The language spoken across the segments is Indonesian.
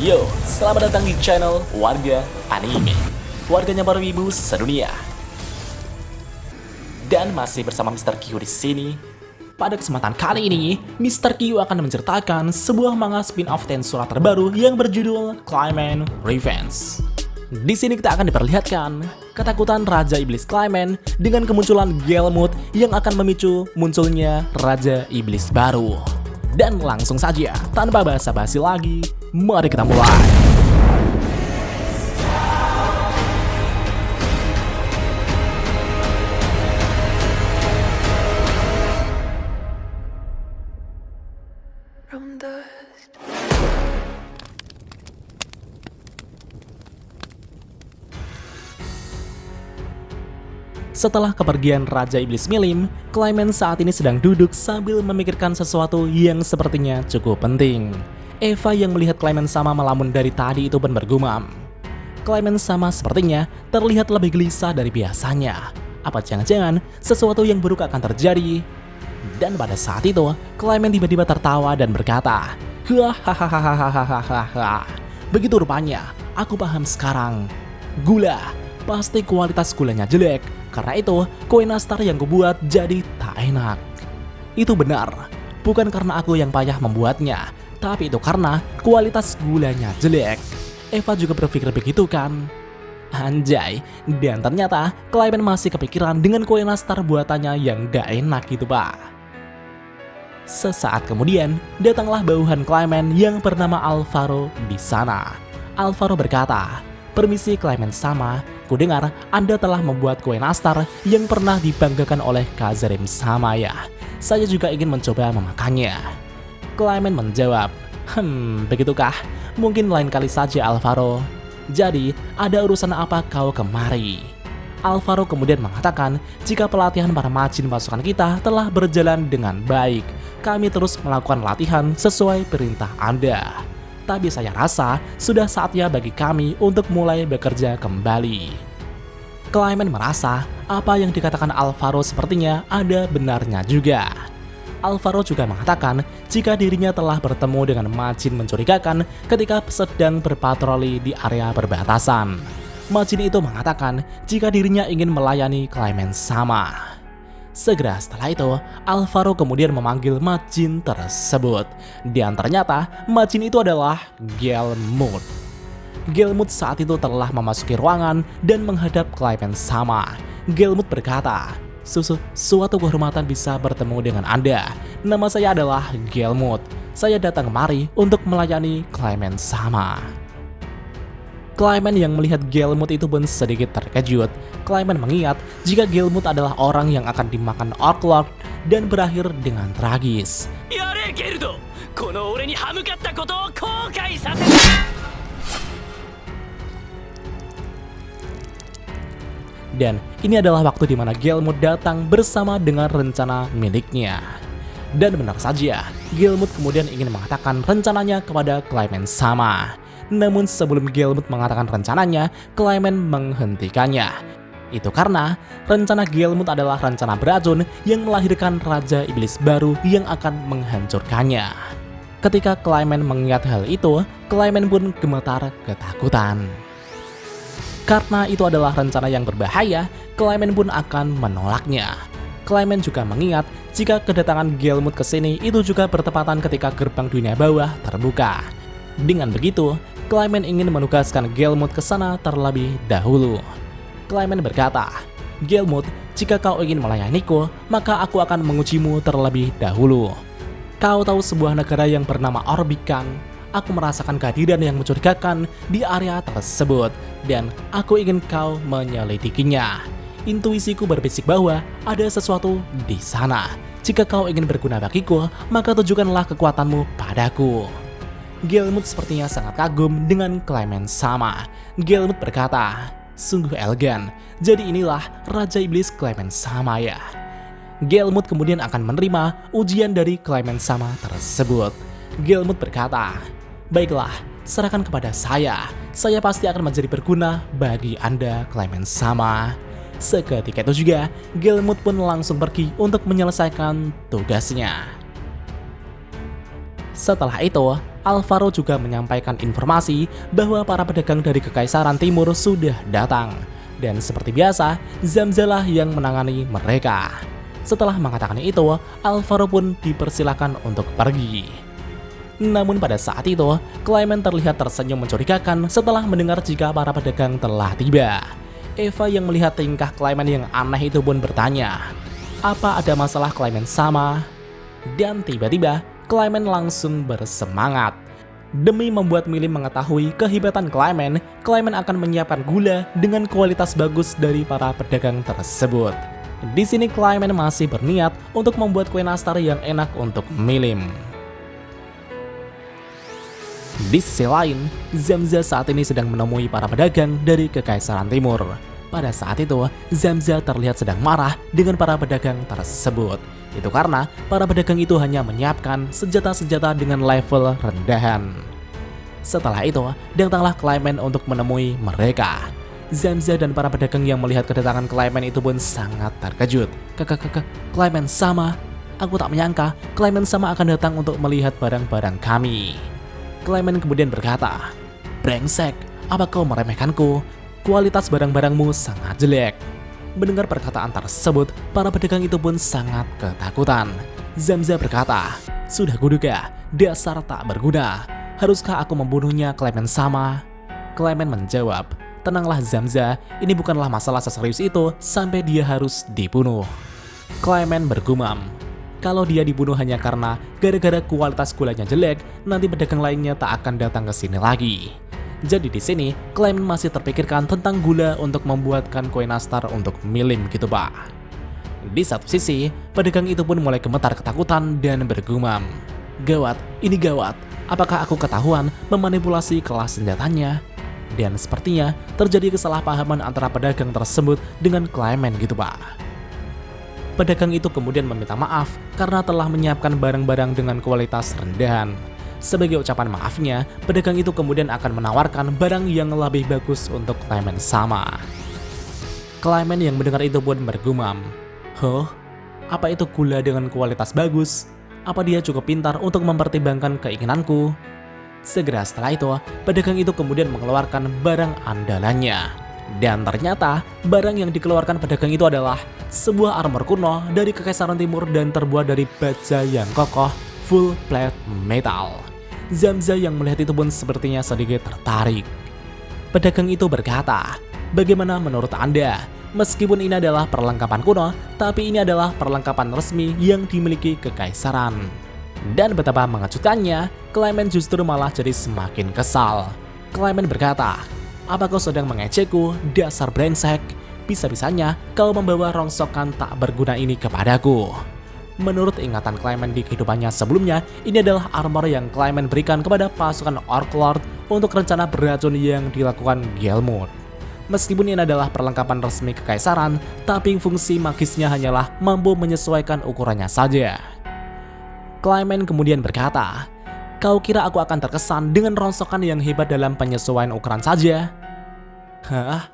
Yo, selamat datang di channel Warga Anime, warganya para wibu sedunia. Dan masih bersama Mr. Q di sini. Pada kesempatan kali ini, Mr. Q akan menceritakan sebuah manga spin-off Tensura terbaru yang berjudul Clayman Revenge. Di sini kita akan diperlihatkan ketakutan Raja Iblis Clayman dengan kemunculan Gelmut yang akan memicu munculnya Raja Iblis baru. Dan langsung saja, tanpa basa-basi lagi, mari kita mulai. From dust. Setelah kepergian Raja Iblis Milim, Clayman saat ini sedang duduk sambil memikirkan sesuatu yang sepertinya cukup penting. Eva yang melihat Clayman sama melamun dari tadi itu pun bergumam. Clayman sama sepertinya terlihat lebih gelisah dari biasanya. Apa jangan-jangan sesuatu yang buruk akan terjadi? Dan pada saat itu, Clayman tiba-tiba tertawa dan berkata, "Hahaha. Begitu rupanya, aku paham sekarang. Gula, pasti kualitas gulanya jelek. Karena itu, kue nastar yang kubuat jadi tak enak." Itu benar, bukan karena aku yang payah membuatnya, tapi itu karena kualitas gulanya jelek. Eva juga berpikir begitu kan? Anjay, dan ternyata Clayman masih kepikiran dengan kue nastar buatannya yang gak enak gitu pak. Sesaat kemudian, datanglah bawahan Clayman yang bernama Alvaro di sana. Alvaro berkata, "Permisi Clayman sama, kudengar Anda telah membuat kue nastar yang pernah dibanggakan oleh Kazarim sama ya. Saya juga ingin mencoba memakannya." Clayman menjawab, Begitukah? Mungkin lain kali saja Alvaro. Jadi, ada urusan apa kau kemari?" Alvaro kemudian mengatakan, "Jika pelatihan para majin pasukan kita telah berjalan dengan baik, kami terus melakukan latihan sesuai perintah Anda. Tapi saya rasa sudah saatnya bagi kami untuk mulai bekerja kembali." Clayman merasa apa yang dikatakan Alvaro sepertinya ada benarnya juga. Alvaro juga mengatakan jika dirinya telah bertemu dengan majin mencurigakan ketika sedang berpatroli di area perbatasan. Majin itu mengatakan jika dirinya ingin melayani Clayman sama. Segera setelah itu, Alvaro kemudian memanggil majin tersebut. Dan ternyata majin itu adalah Gelmut. Gelmut saat itu telah memasuki ruangan dan menghadap Clayman sama. Gelmut berkata, Suatu kehormatan bisa bertemu dengan Anda. Nama saya adalah Gelmut. Saya datang kemari untuk melayani Clayman sama." Clayman yang melihat Gelmut itu pun sedikit terkejut. Clayman mengingat jika Gelmut adalah orang yang akan dimakan Orc Lord dan berakhir dengan tragis. Yare Gerdo, kono ore ni hamukatta koto o koukai sase. Dan ini adalah waktu di mana Gelmut datang bersama dengan rencana miliknya. Dan benar saja, Gelmut kemudian ingin mengatakan rencananya kepada Clayman sama. Namun sebelum Gelmut mengatakan rencananya, Clayman menghentikannya. Itu karena rencana Gelmut adalah rencana beracun yang melahirkan Raja Iblis baru yang akan menghancurkannya. Ketika Clayman mengingat hal itu, Clayman pun gemetar ketakutan. Karena itu adalah rencana yang berbahaya, Clayman pun akan menolaknya. Clayman juga mengingat jika kedatangan Gelmut ke sini itu juga bertepatan ketika gerbang dunia bawah terbuka. Dengan begitu, Clayman ingin menugaskan Gelmut ke sana terlebih dahulu. Clayman berkata, "Gelmut, jika kau ingin melayaniku, maka aku akan mengujimu terlebih dahulu. Kau tahu sebuah negara yang bernama Orbikan? Aku merasakan kehadiran yang mencurigakan di area tersebut, dan aku ingin kau menyelidikinya. Intuisiku berbisik bahwa ada sesuatu di sana. Jika kau ingin berguna bagiku, maka tunjukkanlah kekuatanmu padaku." Gelmut sepertinya sangat kagum dengan Clayman sama. Gelmut berkata, "Sungguh elegan, jadi inilah Raja Iblis Clayman sama ya." Gelmut kemudian akan menerima ujian dari Clayman sama tersebut. Gelmut berkata, "Baiklah, serahkan kepada saya. Saya pasti akan menjadi berguna bagi Anda, Clayman sama." Seketika itu juga, Gelmut pun langsung pergi untuk menyelesaikan tugasnya. Setelah itu, Alvaro juga menyampaikan informasi bahwa para pedagang dari Kekaisaran Timur sudah datang. Dan seperti biasa, Zamza lah yang menangani mereka. Setelah mengatakan itu, Alvaro pun dipersilakan untuk pergi. Namun pada saat itu, Clement terlihat tersenyum mencurigakan setelah mendengar jika para pedagang telah tiba. Eva yang melihat tingkah Clement yang aneh itu pun bertanya, apa ada masalah Clement sama? Dan tiba-tiba, Clement langsung bersemangat. Demi membuat Millie mengetahui kehebatan Clement akan menyiapkan gula dengan kualitas bagus dari para pedagang tersebut. Di sini Clement masih berniat untuk membuat kue nastar yang enak untuk Millie. Di sisi lain, Zamza saat ini sedang menemui para pedagang dari Kekaisaran Timur. Pada saat itu, Zamza terlihat sedang marah dengan para pedagang tersebut. Itu karena para pedagang itu hanya menyiapkan senjata-senjata dengan level rendahan. Setelah itu, datanglah Clement untuk menemui mereka. Zamza dan para pedagang yang melihat kedatangan Clement itu pun sangat terkejut. Clement sama? Aku tak menyangka Clement sama akan datang untuk melihat barang-barang kami. Clement kemudian berkata, brengsek, apa kau meremehkanku? Kualitas barang-barangmu sangat jelek. Mendengar perkataan tersebut, para pedagang itu pun sangat ketakutan. Zamza berkata, sudah kuduga, dasar tak berguna. Haruskah aku membunuhnya, Clement sama? Clement menjawab, tenanglah Zamza, ini bukanlah masalah seserius itu sampai dia harus dibunuh. Clement bergumam, kalau dia dibunuh hanya karena gara-gara kualitas gulanya jelek, nanti pedagang lainnya tak akan datang ke sini lagi. Jadi di sini, Clement masih terpikirkan tentang gula untuk membuatkan kue nastar untuk Millie gitu Pak. Di satu sisi, pedagang itu pun mulai gemetar ketakutan dan bergumam. Gawat, ini gawat. Apakah aku ketahuan memanipulasi kelas senjatanya? Dan sepertinya terjadi kesalahpahaman antara pedagang tersebut dengan Clement gitu Pak. Pedagang itu kemudian meminta maaf karena telah menyiapkan barang-barang dengan kualitas rendahan. Sebagai ucapan maafnya, pedagang itu kemudian akan menawarkan barang yang lebih bagus untuk Clement sama. Clement yang mendengar itu pun bergumam, huh? Apa itu gula dengan kualitas bagus? Apa dia cukup pintar untuk mempertimbangkan keinginanku? Segera setelah itu, pedagang itu kemudian mengeluarkan barang andalannya. Dan ternyata, barang yang dikeluarkan pedagang itu adalah sebuah armor kuno dari Kekaisaran Timur dan terbuat dari baja yang kokoh, full plate metal. Zamza yang melihat itu pun sepertinya sedikit tertarik. Pedagang itu berkata, bagaimana menurut Anda? Meskipun ini adalah perlengkapan kuno, tapi ini adalah perlengkapan resmi yang dimiliki Kekaisaran. Dan betapa mengejutkannya, Clement justru malah jadi semakin kesal. Clement berkata, apa kau sedang mengejekku, dasar brengsek? Bisa-bisanya kau membawa rongsokan tak berguna ini kepadaku. Menurut ingatan Clement di kehidupannya sebelumnya, ini adalah armor yang Clement berikan kepada pasukan Orc Lord untuk rencana beracun yang dilakukan Gelmud. Meskipun ini adalah perlengkapan resmi Kekaisaran, tapi fungsi magisnya hanyalah mampu menyesuaikan ukurannya saja. Clement kemudian berkata, kau kira aku akan terkesan dengan rongsokan yang hebat dalam penyesuaian ukuran saja? Hah?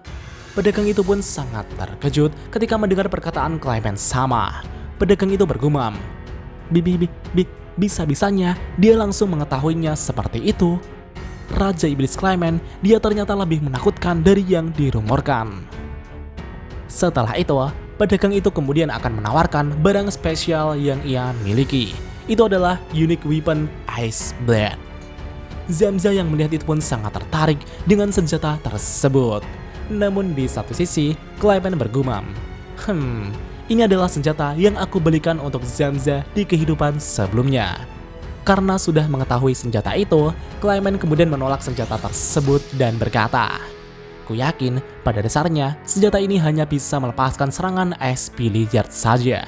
Pedagang itu pun sangat terkejut ketika mendengar perkataan Clement sama. Pedagang itu bergumam, bisa-bisanya dia langsung mengetahuinya seperti itu. Raja Iblis Clement, dia ternyata lebih menakutkan dari yang dirumorkan. Setelah itu, pedagang itu kemudian akan menawarkan barang spesial yang ia miliki. Itu adalah unique weapon Ice Blade. Zamza yang melihat itu pun sangat tertarik dengan senjata tersebut. Namun di satu sisi, Clement bergumam, ini adalah senjata yang aku belikan untuk Zamza di kehidupan sebelumnya. Karena sudah mengetahui senjata itu, Clement kemudian menolak senjata tersebut dan berkata, ku yakin pada dasarnya senjata ini hanya bisa melepaskan serangan SP Lizard saja.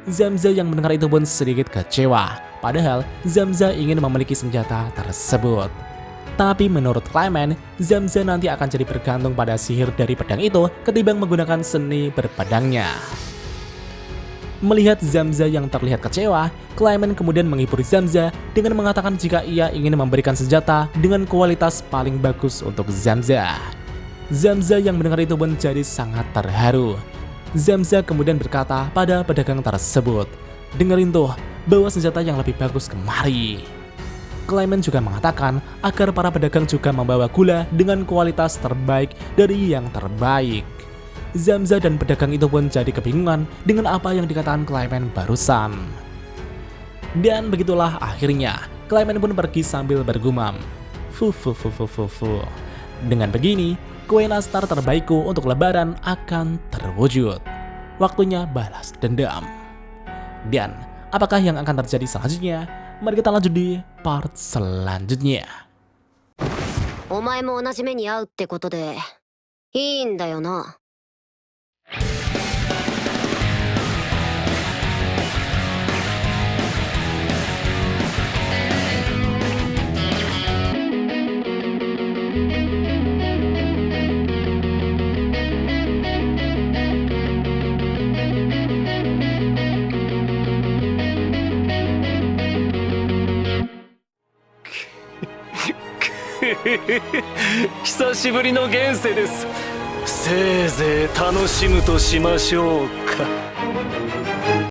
Zamza yang mendengar itu pun sedikit kecewa, padahal Zamza ingin memiliki senjata tersebut. Tapi menurut Clement, Zamza nanti akan jadi bergantung pada sihir dari pedang itu ketimbang menggunakan seni berpedangnya. Melihat Zamza yang terlihat kecewa, Clement kemudian menghibur Zamza dengan mengatakan jika ia ingin memberikan senjata dengan kualitas paling bagus untuk Zamza. Zamza yang mendengar itu pun jadi sangat terharu. Zamza kemudian berkata pada pedagang tersebut, dengerin tuh, bawa senjata yang lebih bagus kemari. Clement juga mengatakan agar para pedagang juga membawa gula dengan kualitas terbaik dari yang terbaik. Zamza dan pedagang itu pun jadi kebingungan dengan apa yang dikatakan Clement barusan. Dan begitulah akhirnya, Clement pun pergi sambil bergumam. Fu. Dengan begini, kue nastar terbaikku untuk lebaran akan terwujud. Waktunya balas dendam. Dan apakah yang akan terjadi selanjutnya? Mari kita lanjut di part selanjutnya. お前も同じ目に遭うってことでいいんだよな。久しぶりの現世です。せいぜい楽しむとしましょうか。